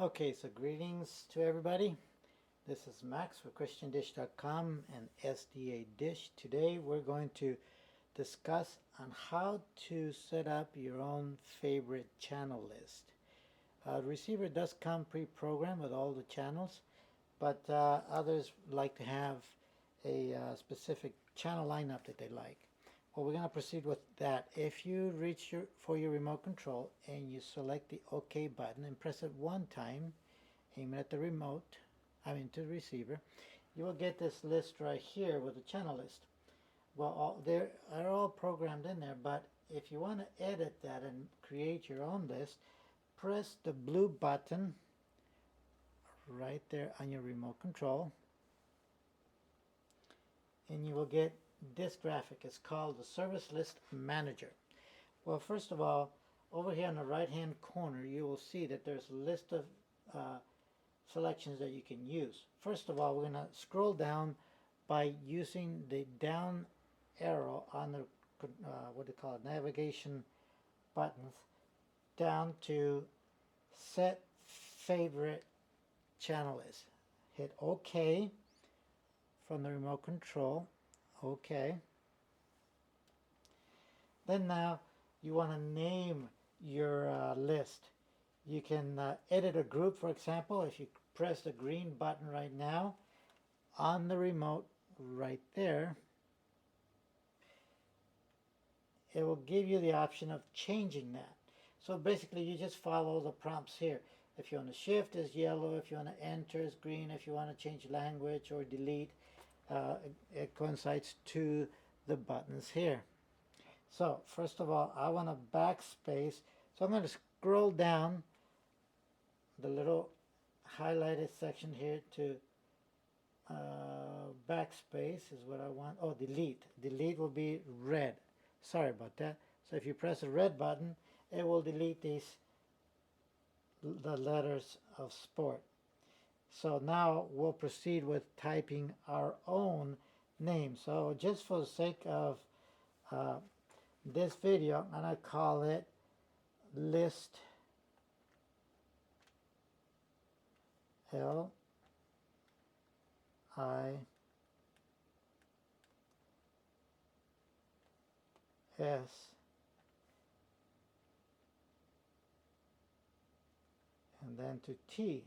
Okay, so greetings to everybody. This is Max with ChristianDish.com and SDAdish. Today we're going to discuss on how to set up your own favorite channel list. The receiver does come pre-programmed with all the channels, but others like to have a specific channel lineup that they like. Well, we're going to proceed with that. If you reach for your remote control and you select the OK button and press it one time, aim it at the remote, to the receiver, you will get this list right here with the channel list. Well, they're all programmed in there, but if you want to edit that and create your own list, press the blue button right there on your remote control, and you will get this graphic. It's called the Service List Manager. Well, first of all, over here on the right hand corner you will see that there's a list of selections that you can use. First of all, we're going to scroll down by using the down arrow on the what do you call it, navigation buttons, down to set favorite channel list. Hit OK from the remote control. OK. Then now you want to name your list. You can edit a group, for example. If you press the green button right now on the remote right there, it will give you the option of changing that. So basically you just follow the prompts here. If you want to shift, is yellow. If you want to enter, is green. If you want to change language or delete, it coincides to the buttons here. So first of all, I want to backspace, so I'm going to scroll down the little highlighted section here to backspace is what I want. Oh, delete. Delete will be red. Sorry about that. So if you press the red button, it will delete the letters of sport. So now we'll proceed with typing our own name. So just for the sake of this video, I'm going to call it list L-I-S, and then to T.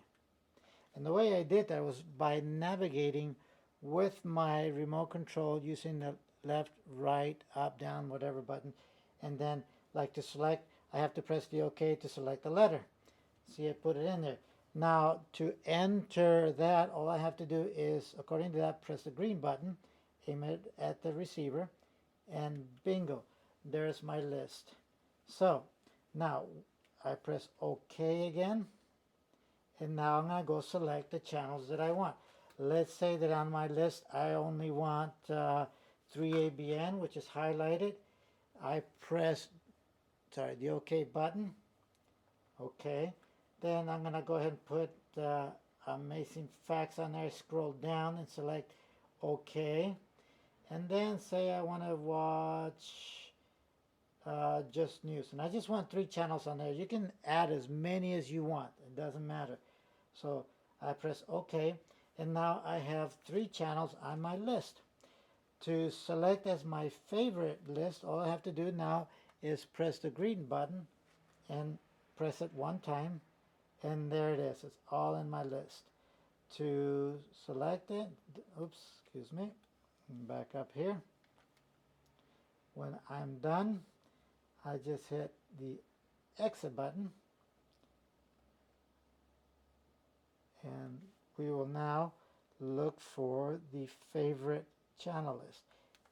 And the way I did that was by navigating with my remote control using the left, right, up, down, whatever button, and then like to select, I have to press the OK to select the letter. See, I put it in there. Now to enter that, all I have to do is, according to that, press the green button, aim it at the receiver, and bingo, there's my list. So now I press OK again, and now I'm going to go select the channels that I want. Let's say that on my list I only want 3ABN, which is highlighted. I press the OK button. OK. Then I'm going to go ahead and put Amazing Facts on there. Scroll down and select OK. And then say I want to watch Just News. And I just want 3 channels on there. You can add as many as you want. It doesn't matter. So I press OK. And now I have 3 channels on my list. To select as my favorite list, all I have to do now is press the green button and press it one time, and there it is. It's all in my list. To select it, oops, excuse me, back up here. When I'm done, I just hit the exit button, and we will now look for the favorite channel list.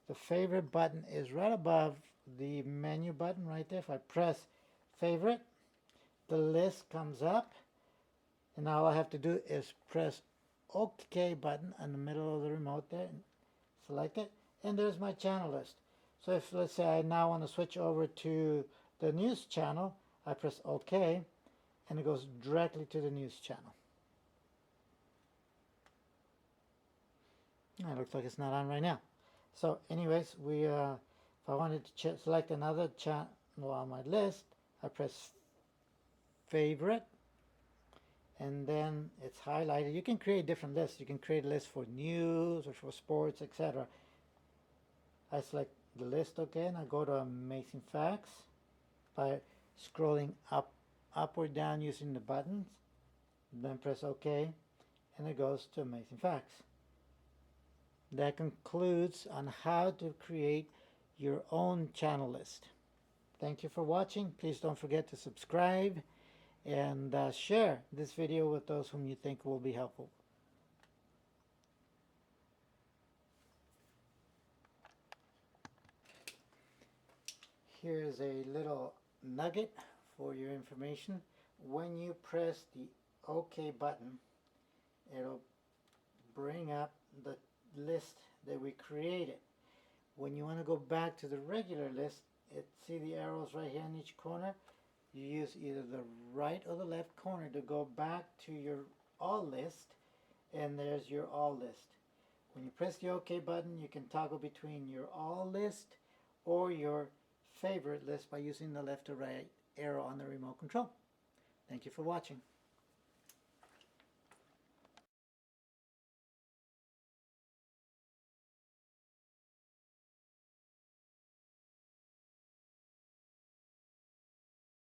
The favorite button is right above the menu button right there. If I press favorite, the list comes up, and all I have to do is press OK button in the middle of the remote there and select it, and there's my channel list. So if, let's say, I now want to switch over to the news channel, I press OK, and it goes directly to the news channel. It looks like it's not on right now. So anyways, if I wanted to select another channel on my list, I press favorite, and then it's highlighted. You can create different lists. You can create a list for news or for sports, etc. I select the list again. I go to Amazing Facts by scrolling up or down using the buttons. Then press OK, and it goes to Amazing Facts. That concludes on how to create your own channel list. Thank you for watching. Please don't forget to subscribe and share this video with those whom you think will be helpful. Here's a little nugget for your information. When you press the OK button, it'll bring up the list that we created. When you want to go back to the regular list, see the arrows right here in each corner? You use either the right or the left corner to go back to your all list, and there's your all list. When you press the OK button, you can toggle between your all list or your favorite list by using the left or right arrow on the remote control. Thank you for watching.